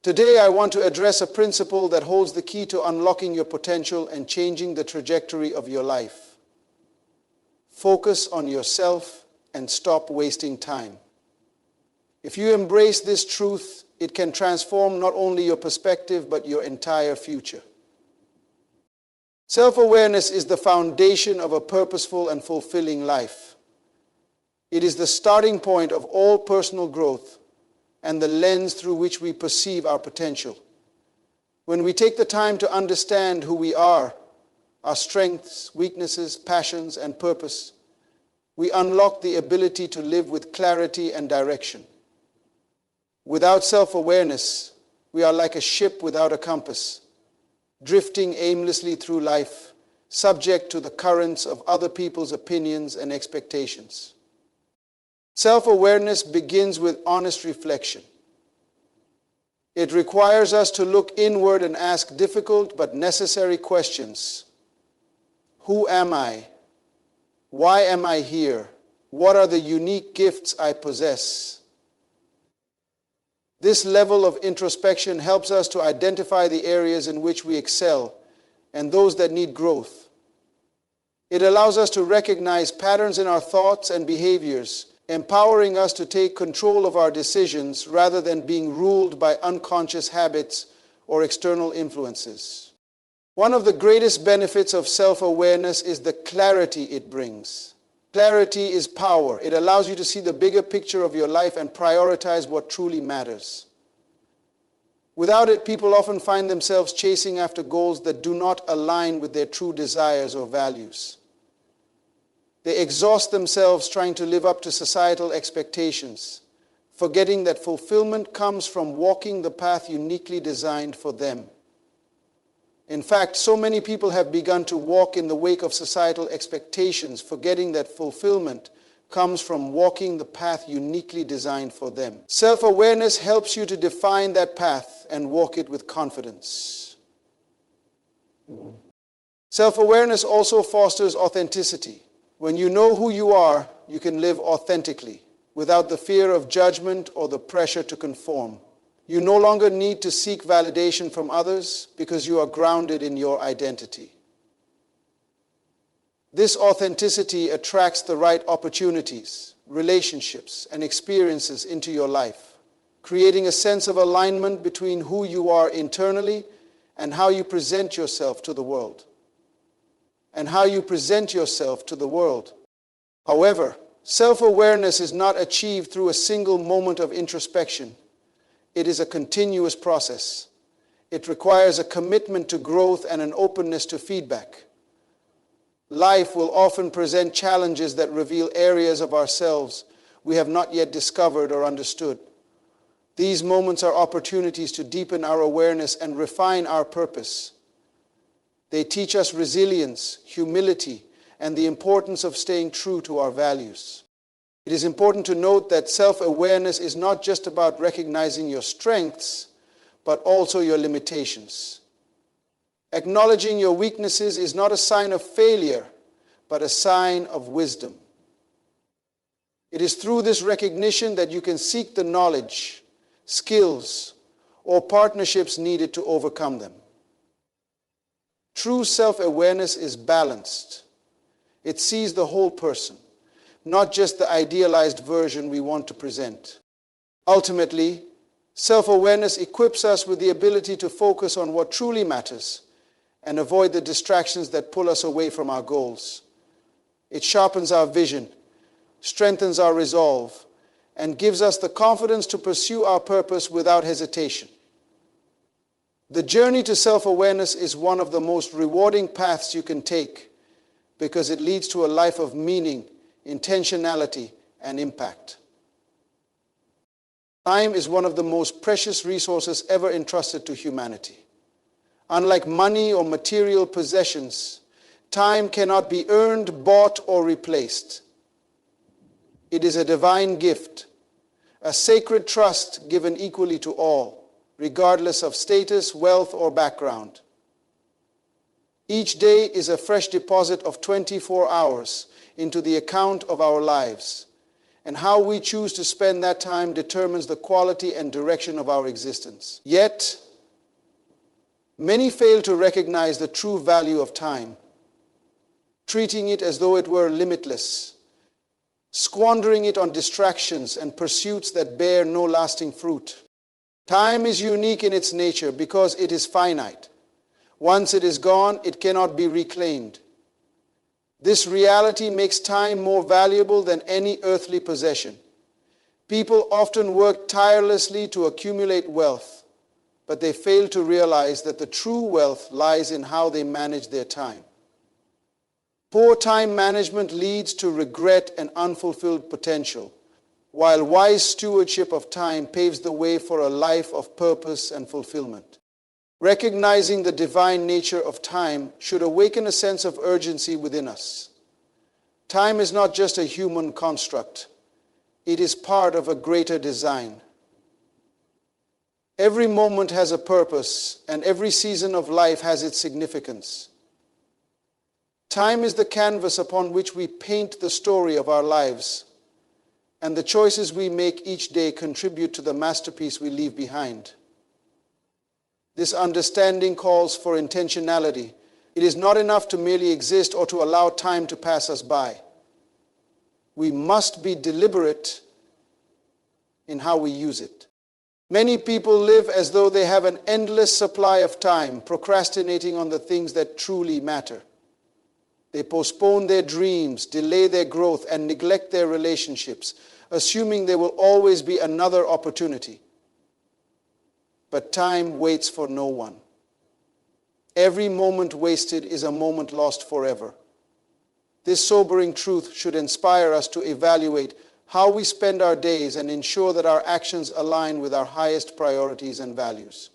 Today, I want to address a principle that holds the key to unlocking your potential and changing the trajectory of your life. Focus on yourself and stop wasting time. If you embrace this truth, it can transform not only your perspective, but your entire future. Self-awareness is the foundation of a purposeful and fulfilling life. It is the starting point of all personal growth and the lens through which we perceive our potential. When we take the time to understand who we are, our strengths, weaknesses, passions, and purpose, we unlock the ability to live with clarity and direction. Without self-awareness, we are like a ship without a compass, drifting aimlessly through life, subject to the currents of other people's opinions and expectations. Self-awareness begins with honest reflection. It requires us to look inward and ask difficult but necessary questions. Who am I? Why am I here? What are the unique gifts I possess? This level of introspection helps us to identify the areas in which we excel and those that need growth. It allows us to recognize patterns in our thoughts and behaviors, empowering us to take control of our decisions rather than being ruled by unconscious habits or external influences. One of the greatest benefits of self-awareness is the clarity it brings. Clarity is power. It allows you to see the bigger picture of your life and prioritize what truly matters. Without it, people often find themselves chasing after goals that do not align with their true desires or values. They exhaust themselves trying to live up to societal expectations, forgetting that fulfillment comes from walking the path uniquely designed for them. In fact, so many people have begun to walk in the wake of societal expectations, forgetting that fulfillment comes from walking the path uniquely designed for them. Self-awareness helps you to define that path and walk it with confidence. Self-awareness also fosters authenticity. When you know who you are, you can live authentically, without the fear of judgment or the pressure to conform. You no longer need to seek validation from others because you are grounded in your identity. This authenticity attracts the right opportunities, relationships, and experiences into your life, creating a sense of alignment between who you are internally and how you present yourself to the world. However, self-awareness is not achieved through a single moment of introspection. It is a continuous process. It requires a commitment to growth and an openness to feedback. Life will often present challenges that reveal areas of ourselves we have not yet discovered or understood. These moments are opportunities to deepen our awareness and refine our purpose. They teach us resilience, humility, and the importance of staying true to our values. It is important to note that self-awareness is not just about recognizing your strengths, but also your limitations. Acknowledging your weaknesses is not a sign of failure, but a sign of wisdom. It is through this recognition that you can seek the knowledge, skills, or partnerships needed to overcome them. True self-awareness is balanced. It sees the whole person, not just the idealized version we want to present. Ultimately, self-awareness equips us with the ability to focus on what truly matters and avoid the distractions that pull us away from our goals. It sharpens our vision, strengthens our resolve, and gives us the confidence to pursue our purpose without hesitation. The journey to self-awareness is one of the most rewarding paths you can take because it leads to a life of meaning, intentionality, and impact. Time is one of the most precious resources ever entrusted to humanity. Unlike money or material possessions, time cannot be earned, bought, or replaced. It is a divine gift, a sacred trust given equally to all, regardless of status, wealth, or background. Each day is a fresh deposit of 24 hours into the account of our lives, and how we choose to spend that time determines the quality and direction of our existence. Yet, many fail to recognize the true value of time, treating it as though it were limitless, squandering it on distractions and pursuits that bear no lasting fruit. Time is unique in its nature because it is finite. Once it is gone, it cannot be reclaimed. This reality makes time more valuable than any earthly possession. People often work tirelessly to accumulate wealth, but they fail to realize that the true wealth lies in how they manage their time. Poor time management leads to regret and unfulfilled potential, while wise stewardship of time paves the way for a life of purpose and fulfillment. Recognizing the divine nature of time should awaken a sense of urgency within us. Time is not just a human construct. It is part of a greater design. Every moment has a purpose, and every season of life has its significance. Time is the canvas upon which we paint the story of our lives, and the choices we make each day contribute to the masterpiece we leave behind. This understanding calls for intentionality. It is not enough to merely exist or to allow time to pass us by. We must be deliberate in how we use it. Many people live as though they have an endless supply of time, procrastinating on the things that truly matter. They postpone their dreams, delay their growth, and neglect their relationships, assuming there will always be another opportunity. But time waits for no one. Every moment wasted is a moment lost forever. This sobering truth should inspire us to evaluate how we spend our days and ensure that our actions align with our highest priorities and values.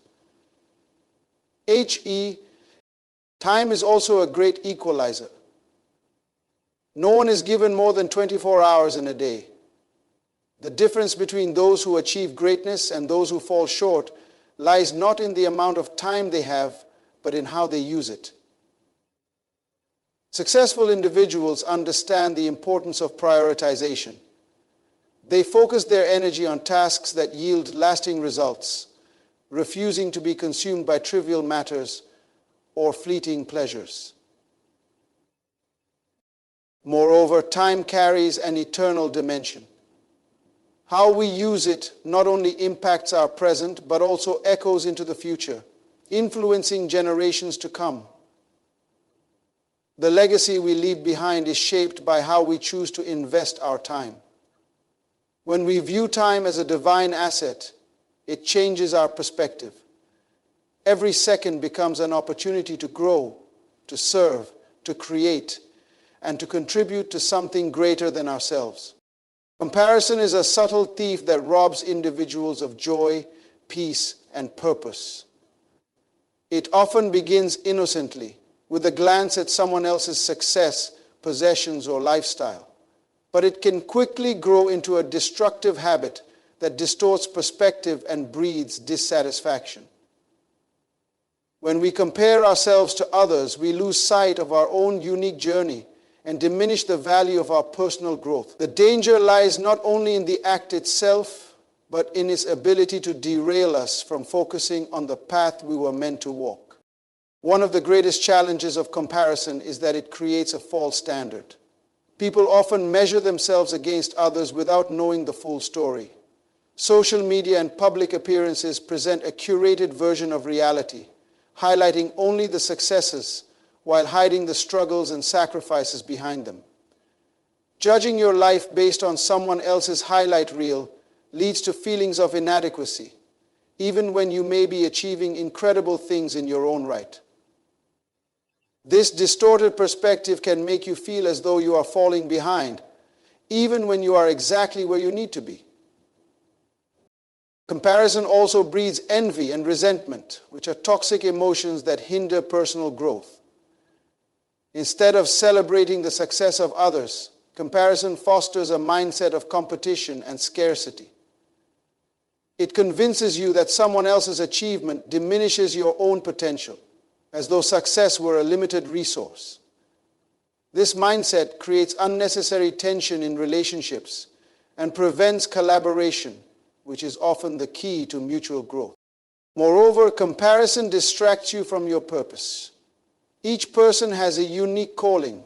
Time is also a great equalizer. No one is given more than 24 hours in a day. The difference between those who achieve greatness and those who fall short lies not in the amount of time they have, but in how they use it. Successful individuals understand the importance of prioritization. They focus their energy on tasks that yield lasting results, refusing to be consumed by trivial matters or fleeting pleasures. Moreover, time carries an eternal dimension. How we use it not only impacts our present, but also echoes into the future, influencing generations to come. The legacy we leave behind is shaped by how we choose to invest our time. When we view time as a divine asset, it changes our perspective. Every second becomes an opportunity to grow, to serve, to create, and to contribute to something greater than ourselves. Comparison is a subtle thief that robs individuals of joy, peace, and purpose. It often begins innocently, with a glance at someone else's success, possessions, or lifestyle. But it can quickly grow into a destructive habit that distorts perspective and breeds dissatisfaction. When we compare ourselves to others, we lose sight of our own unique journey and diminish the value of our personal growth. The danger lies not only in the act itself, but in its ability to derail us from focusing on the path we were meant to walk. One of the greatest challenges of comparison is that it creates a false standard. People often measure themselves against others without knowing the full story. Social media and public appearances present a curated version of reality, highlighting only the successes while hiding the struggles and sacrifices behind them. Judging your life based on someone else's highlight reel leads to feelings of inadequacy, even when you may be achieving incredible things in your own right. This distorted perspective can make you feel as though you are falling behind, even when you are exactly where you need to be. Comparison also breeds envy and resentment, which are toxic emotions that hinder personal growth. Instead of celebrating the success of others, comparison fosters a mindset of competition and scarcity. It convinces you that someone else's achievement diminishes your own potential, as though success were a limited resource. This mindset creates unnecessary tension in relationships and prevents collaboration, which is often the key to mutual growth. Moreover, comparison distracts you from your purpose. Each person has a unique calling,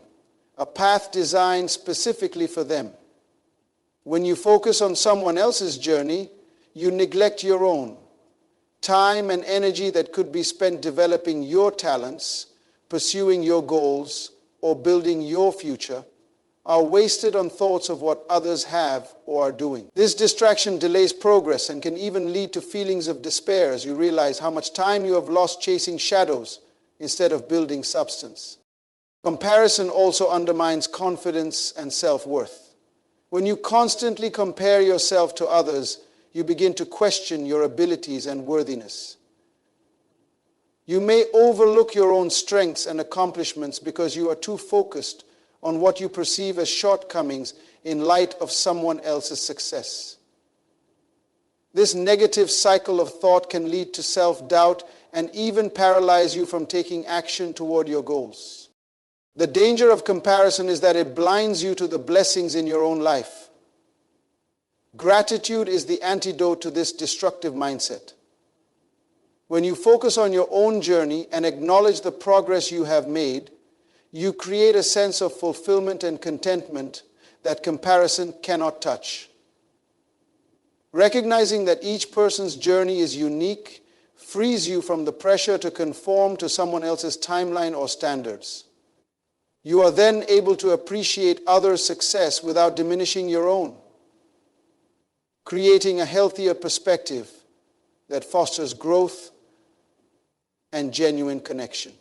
a path designed specifically for them. When you focus on someone else's journey, you neglect your own. Time and energy that could be spent developing your talents, pursuing your goals, or building your future are wasted on thoughts of what others have or are doing. This distraction delays progress and can even lead to feelings of despair as you realize how much time you have lost chasing shadows instead of building substance. Comparison also undermines confidence and self-worth. When you constantly compare yourself to others, you begin to question your abilities and worthiness. You may overlook your own strengths and accomplishments because you are too focused on what you perceive as shortcomings in light of someone else's success. This negative cycle of thought can lead to self-doubt and even paralyze you from taking action toward your goals. The danger of comparison is that it blinds you to the blessings in your own life. Gratitude is the antidote to this destructive mindset. When you focus on your own journey and acknowledge the progress you have made, you create a sense of fulfillment and contentment that comparison cannot touch. Recognizing that each person's journey is unique frees you from the pressure to conform to someone else's timeline or standards. You are then able to appreciate others' success without diminishing your own, creating a healthier perspective that fosters growth and genuine connection.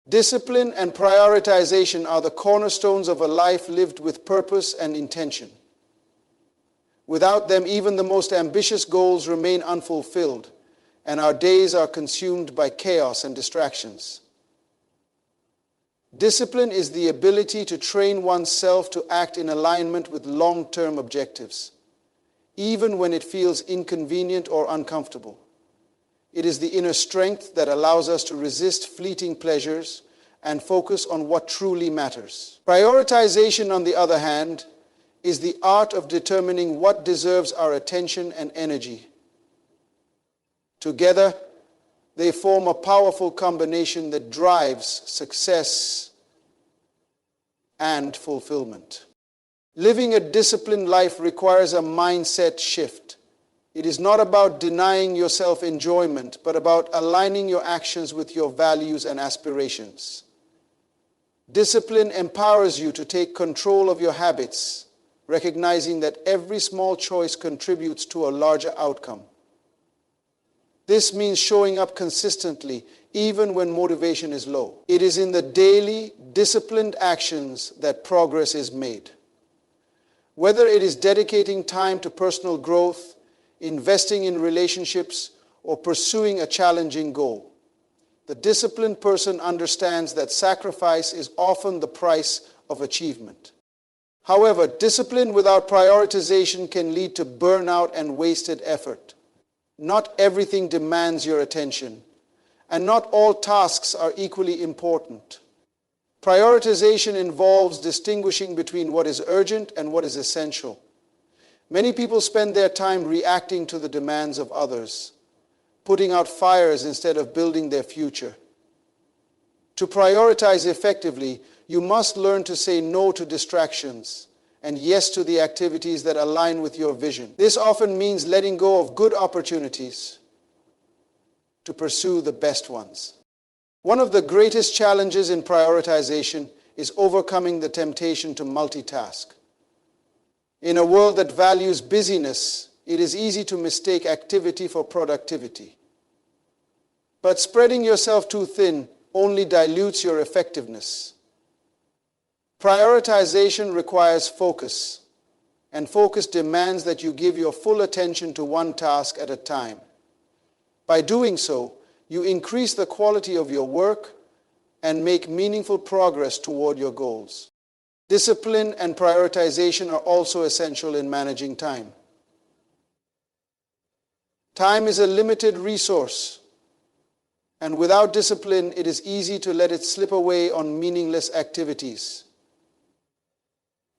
Discipline and prioritization are the cornerstones of a life lived with purpose and intention. Without them, even the most ambitious goals remain unfulfilled, and our days are consumed by chaos and distractions. Discipline is the ability to train oneself to act in alignment with long-term objectives, even when it feels inconvenient or uncomfortable. It is the inner strength that allows us to resist fleeting pleasures and focus on what truly matters. Prioritization, on the other hand, is the art of determining what deserves our attention and energy. Together, they form a powerful combination that drives success and fulfillment. Living a disciplined life requires a mindset shift. It is not about denying yourself enjoyment, but about aligning your actions with your values and aspirations. Discipline empowers you to take control of your habits, recognizing that every small choice contributes to a larger outcome. This means showing up consistently, even when motivation is low. It is in the daily, disciplined actions that progress is made. Whether it is dedicating time to personal growth, investing in relationships, or pursuing a challenging goal, the disciplined person understands that sacrifice is often the price of achievement. However, discipline without prioritization can lead to burnout and wasted effort. Not everything demands your attention, and not all tasks are equally important. Prioritization involves distinguishing between what is urgent and what is essential. Many people spend their time reacting to the demands of others, putting out fires instead of building their future. To prioritize effectively, you must learn to say no to distractions and yes to the activities that align with your vision. This often means letting go of good opportunities to pursue the best ones. One of the greatest challenges in prioritization is overcoming the temptation to multitask. In a world that values busyness, it is easy to mistake activity for productivity. But spreading yourself too thin only dilutes your effectiveness. Prioritization requires focus, and focus demands that you give your full attention to one task at a time. By doing so, you increase the quality of your work and make meaningful progress toward your goals. Discipline and prioritization are also essential in managing time. Time is a limited resource, and without discipline, it is easy to let it slip away on meaningless activities.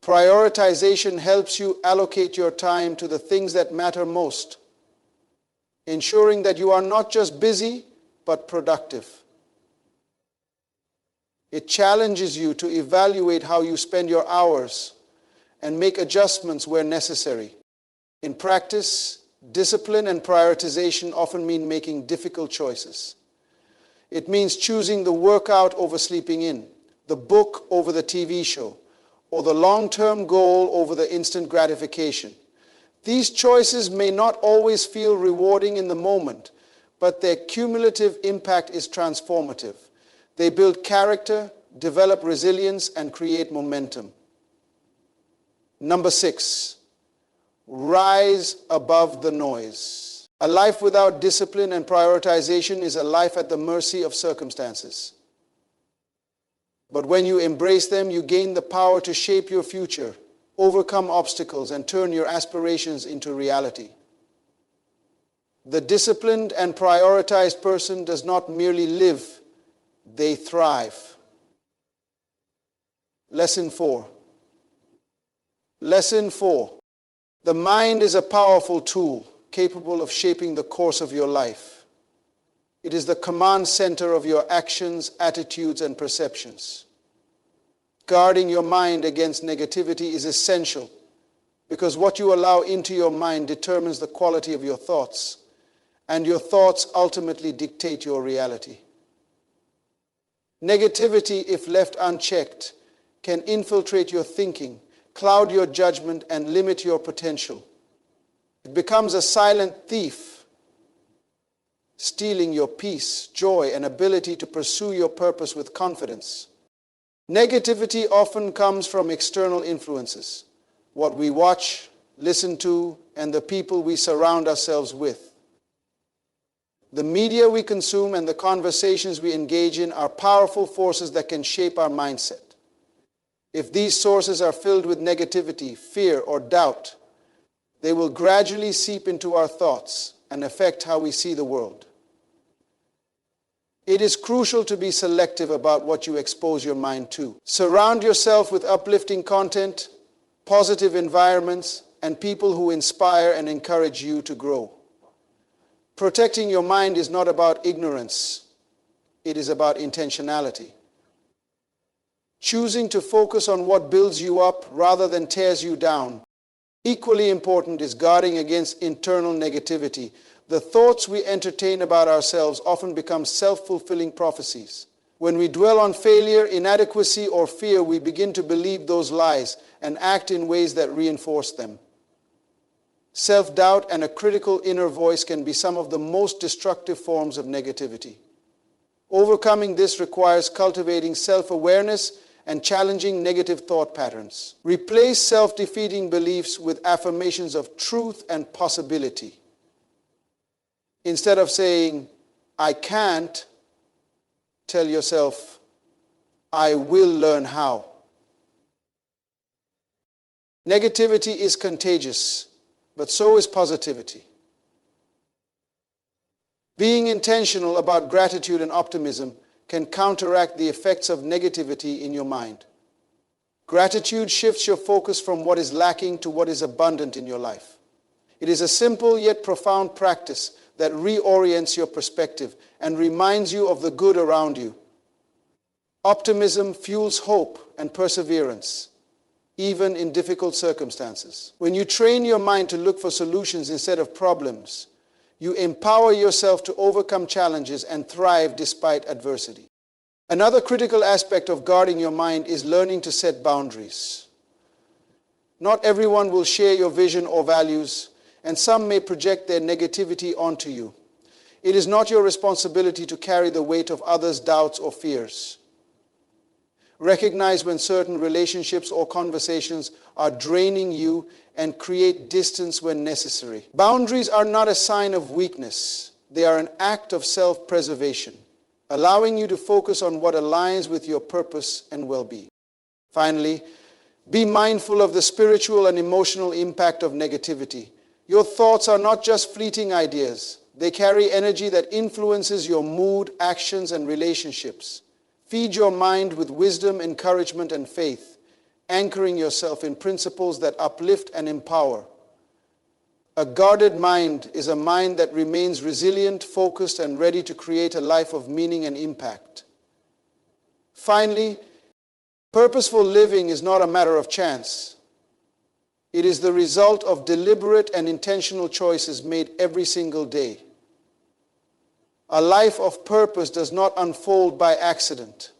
Prioritization helps you allocate your time to the things that matter most, ensuring that you are not just busy, but productive. It challenges you to evaluate how you spend your hours and make adjustments where necessary. In practice, discipline and prioritization often mean making difficult choices. It means choosing the workout over sleeping in, the book over the TV show, or the long-term goal over the instant gratification. These choices may not always feel rewarding in the moment, but their cumulative impact is transformative. They build character, develop resilience, and create momentum. Number 6, rise above the noise. A life without discipline and prioritization is a life at the mercy of circumstances. But when you embrace them, you gain the power to shape your future, overcome obstacles, and turn your aspirations into reality. The disciplined and prioritized person does not merely live, they thrive. Lesson 4. Lesson 4. The mind is a powerful tool capable of shaping the course of your life. It is the command center of your actions, attitudes, and perceptions. Guarding your mind against negativity is essential because what you allow into your mind determines the quality of your thoughts, and your thoughts ultimately dictate your reality. Negativity, if left unchecked, can infiltrate your thinking, cloud your judgment, and limit your potential. It becomes a silent thief, stealing your peace, joy, and ability to pursue your purpose with confidence. Negativity often comes from external influences, what we watch, listen to, and the people we surround ourselves with. The media we consume and the conversations we engage in are powerful forces that can shape our mindset. If these sources are filled with negativity, fear, or doubt, they will gradually seep into our thoughts and affect how we see the world. It is crucial to be selective about what you expose your mind to. Surround yourself with uplifting content, positive environments, and people who inspire and encourage you to grow. Protecting your mind is not about ignorance. It is about intentionality. Choosing to focus on what builds you up rather than tears you down. Equally important is guarding against internal negativity. The thoughts we entertain about ourselves often become self-fulfilling prophecies. When we dwell on failure, inadequacy, or fear, we begin to believe those lies and act in ways that reinforce them. Self-doubt and a critical inner voice can be some of the most destructive forms of negativity. Overcoming this requires cultivating self-awareness and challenging negative thought patterns. Replace self-defeating beliefs with affirmations of truth and possibility. Instead of saying, "I can't," tell yourself, "I will learn how." Negativity is contagious, but so is positivity. Being intentional about gratitude and optimism can counteract the effects of negativity in your mind. Gratitude shifts your focus from what is lacking to what is abundant in your life. It is a simple yet profound practice that reorients your perspective and reminds you of the good around you. Optimism fuels hope and perseverance, even in difficult circumstances. When you train your mind to look for solutions instead of problems, you empower yourself to overcome challenges and thrive despite adversity. Another critical aspect of guarding your mind is learning to set boundaries. Not everyone will share your vision or values, and some may project their negativity onto you. It is not your responsibility to carry the weight of others' doubts or fears. Recognize when certain relationships or conversations are draining you and create distance when necessary. Boundaries are not a sign of weakness. They are an act of self-preservation, allowing you to focus on what aligns with your purpose and well-being. Finally, be mindful of the spiritual and emotional impact of negativity. Your thoughts are not just fleeting ideas. They carry energy that influences your mood, actions, and relationships. Feed your mind with wisdom, encouragement, and faith, anchoring yourself in principles that uplift and empower. A guarded mind is a mind that remains resilient, focused, and ready to create a life of meaning and impact. Finally, purposeful living is not a matter of chance. It is the result of deliberate and intentional choices made every single day. A life of purpose does not unfold by accident.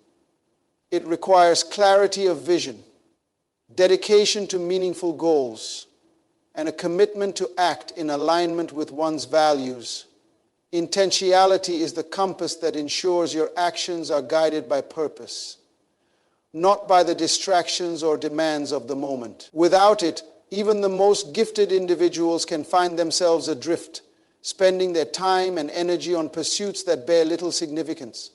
It requires clarity of vision, dedication to meaningful goals, and a commitment to act in alignment with one's values. Intentionality is the compass that ensures your actions are guided by purpose, not by the distractions or demands of the moment. Without it, even the most gifted individuals can find themselves adrift, spending their time and energy on pursuits that bear little significance.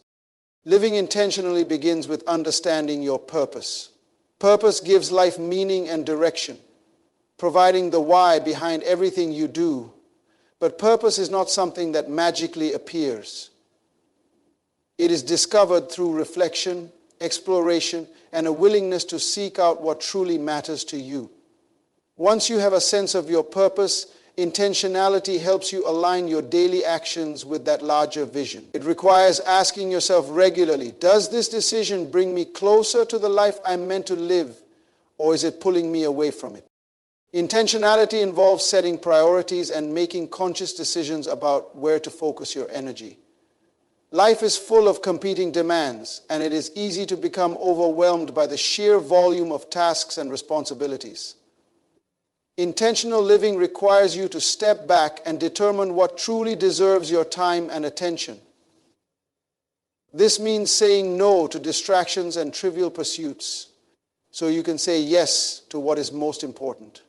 Living intentionally begins with understanding your purpose. Purpose gives life meaning and direction, providing the why behind everything you do. But purpose is not something that magically appears. It is discovered through reflection, exploration, and a willingness to seek out what truly matters to you. Once you have a sense of your purpose, intentionality helps you align your daily actions with that larger vision. It requires asking yourself regularly, does this decision bring me closer to the life I'm meant to live, or is it pulling me away from it? Intentionality involves setting priorities and making conscious decisions about where to focus your energy. Life is full of competing demands, and it is easy to become overwhelmed by the sheer volume of tasks and responsibilities. Intentional living requires you to step back and determine what truly deserves your time and attention. This means saying no to distractions and trivial pursuits, so you can say yes to what is most important.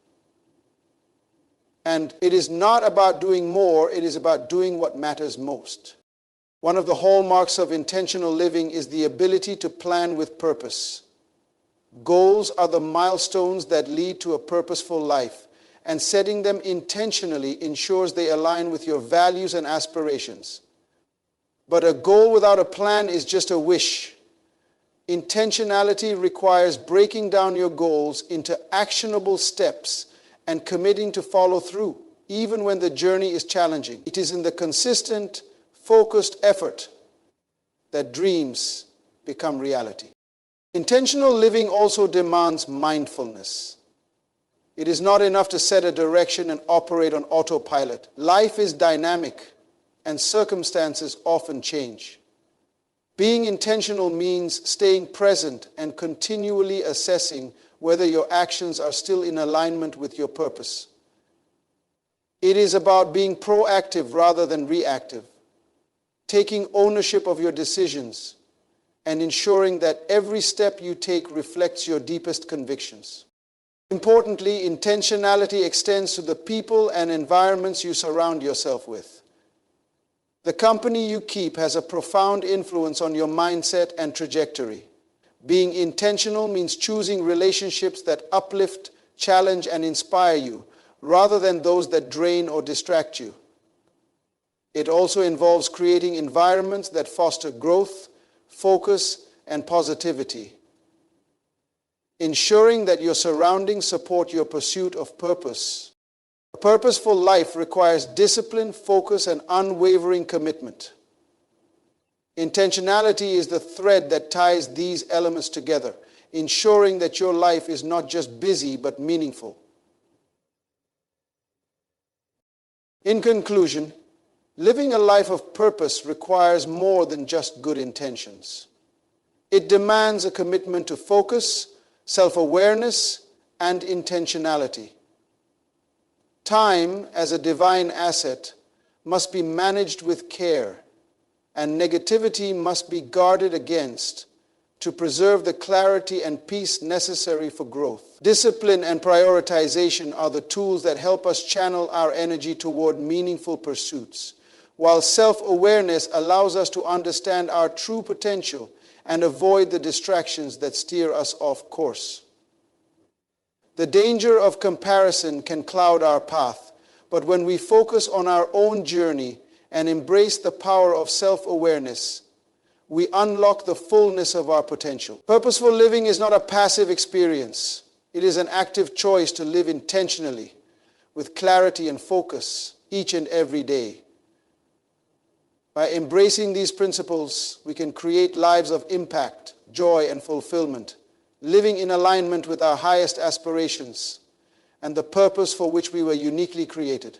And it is not about doing more, it is about doing what matters most. One of the hallmarks of intentional living is the ability to plan with purpose. Goals are the milestones that lead to a purposeful life, and setting them intentionally ensures they align with your values and aspirations. But a goal without a plan is just a wish. Intentionality requires breaking down your goals into actionable steps and committing to follow through, even when the journey is challenging. It is in the consistent, focused effort that dreams become reality. Intentional living also demands mindfulness. It is not enough to set a direction and operate on autopilot. Life is dynamic, and circumstances often change. Being intentional means staying present and continually assessing whether your actions are still in alignment with your purpose. It is about being proactive rather than reactive, taking ownership of your decisions, and ensuring that every step you take reflects your deepest convictions. Importantly, intentionality extends to the people and environments you surround yourself with. The company you keep has a profound influence on your mindset and trajectory. Being intentional means choosing relationships that uplift, challenge, and inspire you, rather than those that drain or distract you. It also involves creating environments that foster growth, focus, and positivity. Ensuring that your surroundings support your pursuit of purpose. A purposeful life requires discipline, focus, and unwavering commitment. Intentionality is the thread that ties these elements together, ensuring that your life is not just busy but meaningful. In conclusion, living a life of purpose requires more than just good intentions. It demands a commitment to focus, self-awareness, and intentionality. Time, as a divine asset, must be managed with care, and negativity must be guarded against to preserve the clarity and peace necessary for growth. Discipline and prioritization are the tools that help us channel our energy toward meaningful pursuits, while self-awareness allows us to understand our true potential and avoid the distractions that steer us off course. The danger of comparison can cloud our path, but when we focus on our own journey and embrace the power of self-awareness, we unlock the fullness of our potential. Purposeful living is not a passive experience. It is an active choice to live intentionally, with clarity and focus each and every day. By embracing these principles, we can create lives of impact, joy, and fulfillment, living in alignment with our highest aspirations and the purpose for which we were uniquely created.